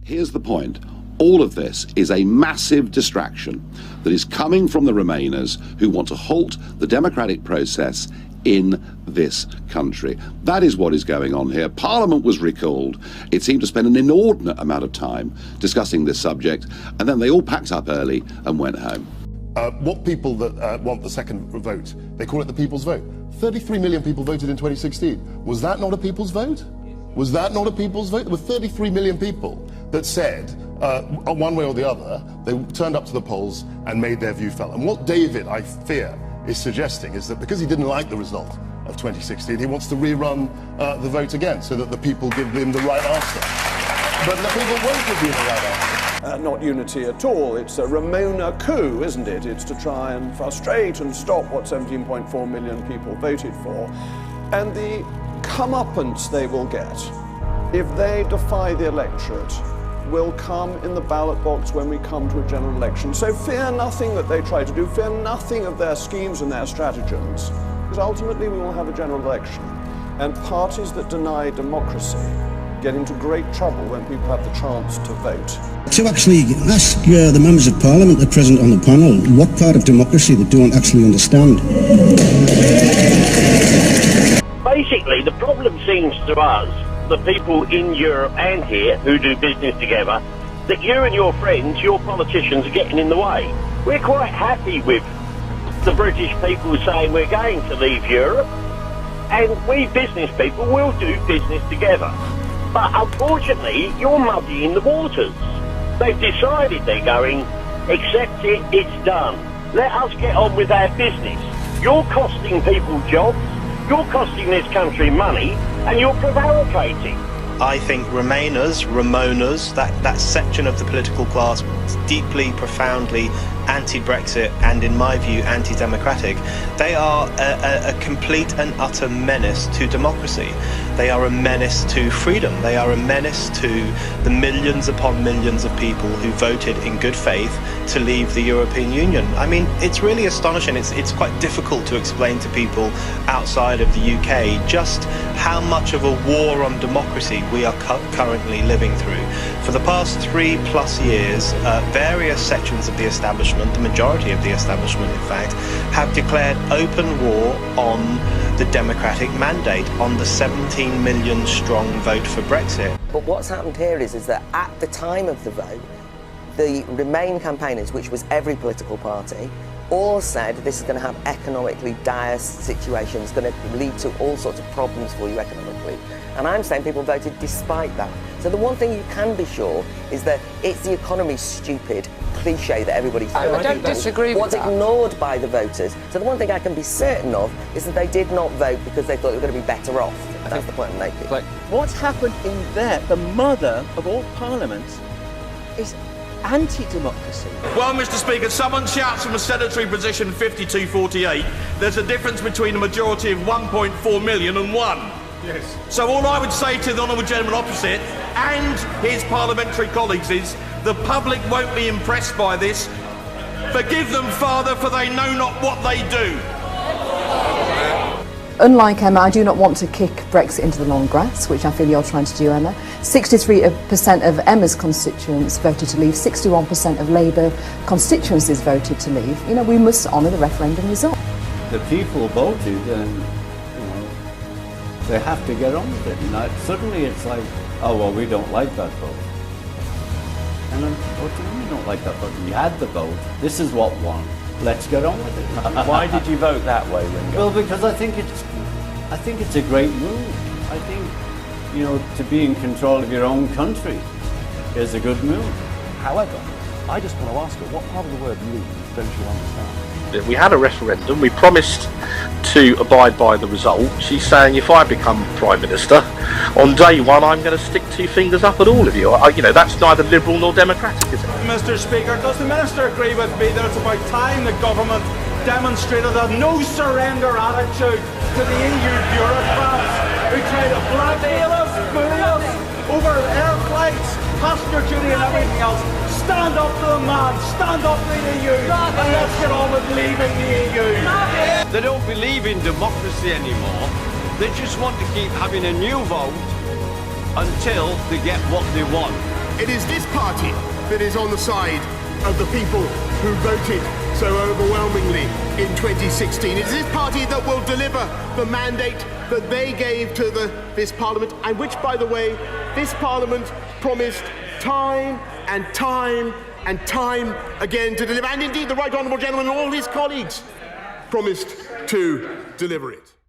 Here's the point. All of this is a massive distraction that is coming from the Remainers who want to halt the democratic process in this country. That is what is going on here. Parliament was recalled. It seemed to spend an inordinate amount of time discussing this subject, and then they all packed up early and went home. What people that want the second vote, they call it the people's vote. 33 million people voted in 2016. Was that not a people's vote? Was that not a people's vote? There were 33 million people that said, one way or the other, they turned up to the polls and made their view felt. And what David, I fear, is suggesting is that because he didn't like the result of 2016, he wants to rerun the vote again so that the people give him the right answer. But the people won't give you the right answer. Not unity at all. It's a Remoaner coup, isn't it? It's to try and frustrate and stop what 17.4 million people voted for. And the comeuppance they will get if they defy the electorate will come in the ballot box when we come to a general election. So fear nothing that they try to do, fear nothing of their schemes and their stratagems, because ultimately we will have a general election. And parties that deny democracy get into great trouble when people have the chance to vote. To actually ask the members of Parliament that are present on the panel what part of democracy they don't actually understand. Basically, the problem seems to us, the people in Europe and here who do business together, that you and your friends, your politicians, are getting in the way. We're quite happy with the British people saying we're going to leave Europe, and we business people will do business together. But unfortunately, you're muddying the waters. They've decided they're going, accept it, it's done. Let us get on with our business. You're costing people jobs, you're costing this country money, and you're prevaricating. I think Remoaners, that section of the political class, deeply, profoundly anti-Brexit and, in my view, anti-democratic. They are a complete and utter menace to democracy. They are a menace to freedom. They are a menace to the millions upon millions of people who voted in good faith to leave the European Union. I mean, it's really astonishing. It's quite difficult to explain to people outside of the UK just how much of a war on democracy we are currently living through. For the past 3+ years, various sections of the establishment, the majority of the establishment in fact, have declared open war on the democratic mandate, on the 17 million strong vote for Brexit. But what's happened here is that at the time of the vote, the Remain campaigners, which was every political party, all said this is going to have economically dire situations, going to lead to all sorts of problems for you economically. And I'm saying people voted despite that. So the one thing you can be sure is that it's the economy stupid cliche that everybody says. I don't disagree with that. What's ignored by the voters. So the one thing I can be certain of is that they did not vote because they thought they were going to be better off. That's the point I'm making. What's happened in there, the mother of all parliaments, is anti-democracy. Well, Mr. Speaker, someone shouts from a sedentary position 52-48. There's a difference between a majority of 1.4 million and 1. Yes. So all I would say to the honourable gentleman opposite and his parliamentary colleagues is the public won't be impressed by this. Forgive them, Father, for they know not what they do. Unlike Emma, I do not want to kick Brexit into the long grass, which I feel you're trying to do, Emma. 63% of Emma's constituents voted to leave, 61% of Labour constituencies voted to leave. You know, we must honour the referendum result. The people voted and, they have to get on with it. And suddenly it's like, oh, well, we don't like that vote. And then, what do you mean you don't like that vote? You had the vote. This is what won. Let's get on with it. Why did you vote that way, Ringo? Well, because I think it's a great move. I think, to be in control of your own country is a good move. However, I just want to ask her, what part of the word move don't you understand? We had a referendum, we promised to abide by the result. She's saying if I become Prime Minister, on day one I'm going to stick 2 fingers up at all of you. That's neither Liberal nor Democratic, is it? Mr. Speaker, does the Minister agree with me that it's about time the government demonstrated a no-surrender attitude to the EU bureaucrats who try to blackmail us, bully us over air flights, passenger duty and everything else? Stand up to the man, stand up to the EU, and let's get on with leaving the EU. They don't believe in democracy anymore. They just want to keep having a new vote until they get what they want. It is this party that is on the side of the people who voted so overwhelmingly in 2016. It is this party that will deliver the mandate that they gave to this Parliament, and which, by the way, this Parliament promised time and time and time again to deliver. And indeed, the Right Honourable Gentleman and all his colleagues promised to deliver it.